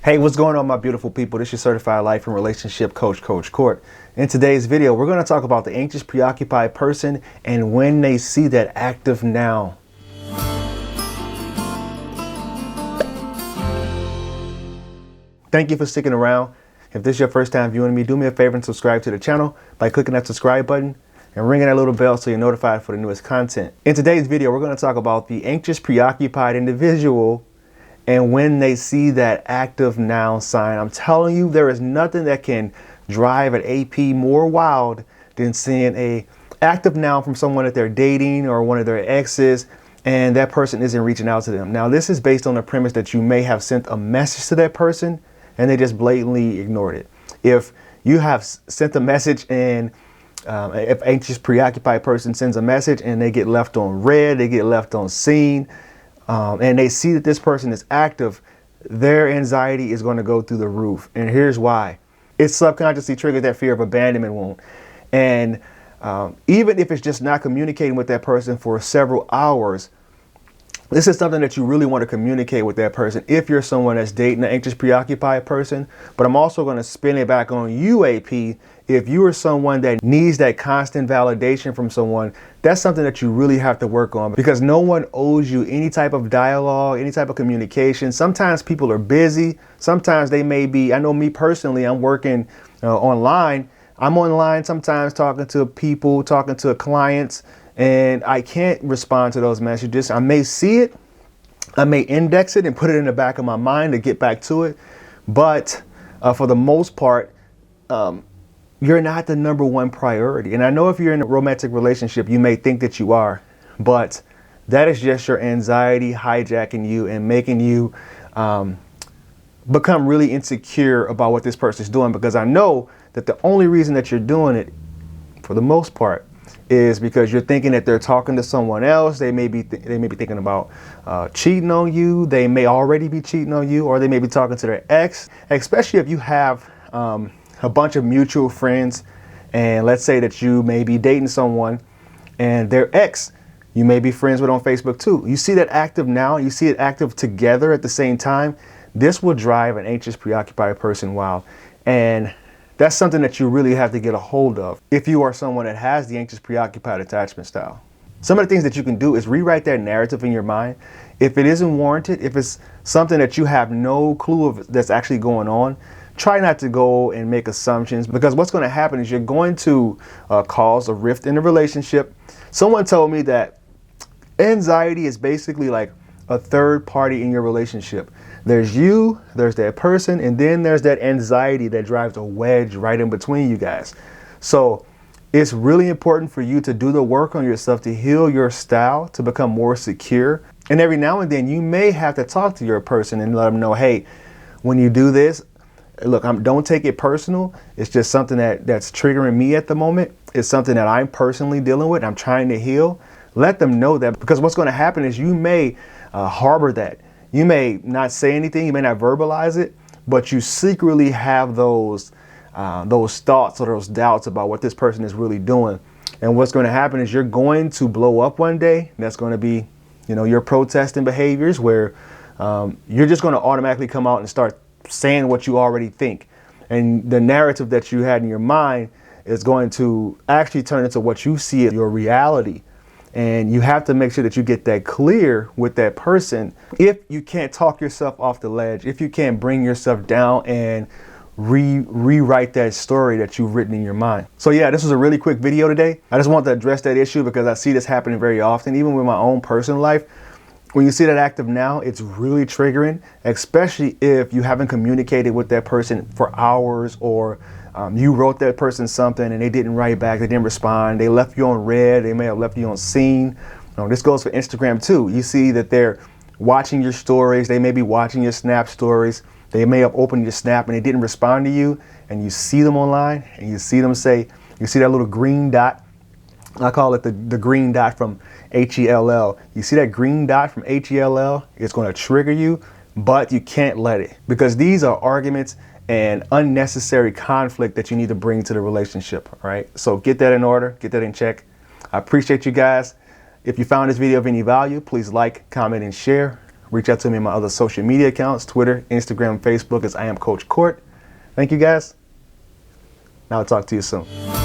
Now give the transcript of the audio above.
Hey, what's going on, my beautiful people? This is your certified life and relationship coach, Coach Court. In today's video, we're going to talk about the anxious, preoccupied person and when they see that active now. Thank you for sticking around. If this is your first time viewing me, do me a favor and subscribe to the channel by clicking that subscribe button and ringing that little bell so you're notified for the newest content. In today's video, we're going to talk about the anxious, preoccupied individual and when they see that active now sign. I'm telling you, there is nothing that can drive an AP more wild than seeing a active now from someone that they're dating or one of their exes, and that person isn't reaching out to them. Now, this is based on the premise that you may have sent a message to that person and they just blatantly ignored it. If you have sent a message and if anxious, preoccupied person sends a message and they get left on read, they get left on seen, and they see that this person is active, their anxiety is going to go through the roof. And here's why. It subconsciously triggers that fear of abandonment wound. And even if it's just not communicating with that person for several hours, this is something that you really want to communicate with that person if you're someone that's dating an anxious, preoccupied person. But I'm also going to spin it back on you, AP. If you are someone that needs that constant validation from someone, that's something that you really have to work on, because no one owes you any type of dialogue, any type of communication. Sometimes people are busy. Sometimes they may be, I know me personally, I'm working online. I'm online sometimes talking to people, talking to clients, and I can't respond to those messages. I may see it, I may index it and put it in the back of my mind to get back to it. But for the most part, you're not the number one priority. And I know if you're in a romantic relationship, you may think that you are, but that is just your anxiety hijacking you and making you become really insecure about what this person is doing. Because I know that the only reason that you're doing it, for the most part, is because you're thinking that they're talking to someone else. They may be thinking about cheating on you. They may already be cheating on you, or they may be talking to their ex. Especially if you have a bunch of mutual friends, and let's say that you may be dating someone and their ex you may be friends with on Facebook too. You see that active now, you see it active together at the same time. This will drive an anxious, preoccupied person wild. And that's something that you really have to get a hold of if you are someone that has the anxious, preoccupied attachment style. Some of the things that you can do is rewrite that narrative in your mind. If it isn't warranted, if it's something that you have no clue of that's actually going on, try not to go and make assumptions, because what's going to happen is you're going to cause a rift in the relationship. Someone told me that anxiety is basically like a third party in your relationship. There's you, there's that person, and then there's that anxiety that drives a wedge right in between you guys. So it's really important for you to do the work on yourself, to heal your style, to become more secure. And every now and then you may have to talk to your person and let them know, hey, when you do this, look, don't take it personal. It's just something that's triggering me at the moment. It's something that I'm personally dealing with. I'm trying to heal. Let them know that, because what's going to happen is you may harbor that. You may not say anything, you may not verbalize it, but you secretly have those thoughts or those doubts about what this person is really doing. And what's going to happen is you're going to blow up one day. That's going to be, your protesting behaviors, where you're just going to automatically come out and start saying what you already think. And the narrative that you had in your mind is going to actually turn into what you see as your reality. And you have to make sure that you get that clear with that person. If you can't talk yourself off the ledge, if you can't bring yourself down and rewrite that story that you've written in your mind. So yeah, this was a really quick video today. I just wanted to address that issue because I see this happening very often, even with my own personal life. When you see that active now, it's really triggering, especially if you haven't communicated with that person for hours, or you wrote that person something and they didn't write back, they didn't respond, they left you on read, they may have left you on seen. This goes for Instagram too. You see that they're watching your stories, they may be watching your Snap stories, they may have opened your Snap and they didn't respond to you, and you see them online and you see them say, you see that little green dot. I call it the green dot from HELL. You see that green dot from HELL? It's going to trigger you, but you can't let it, because these are arguments and unnecessary conflict that you need to bring to the relationship. All right. So get that in order, get that in check. I appreciate you guys. If you found this video of any value, please like, comment, and share. Reach out to me on my other social media accounts, Twitter, Instagram, Facebook, as I am Coach Court. Thank you guys. Now I'll talk to you soon.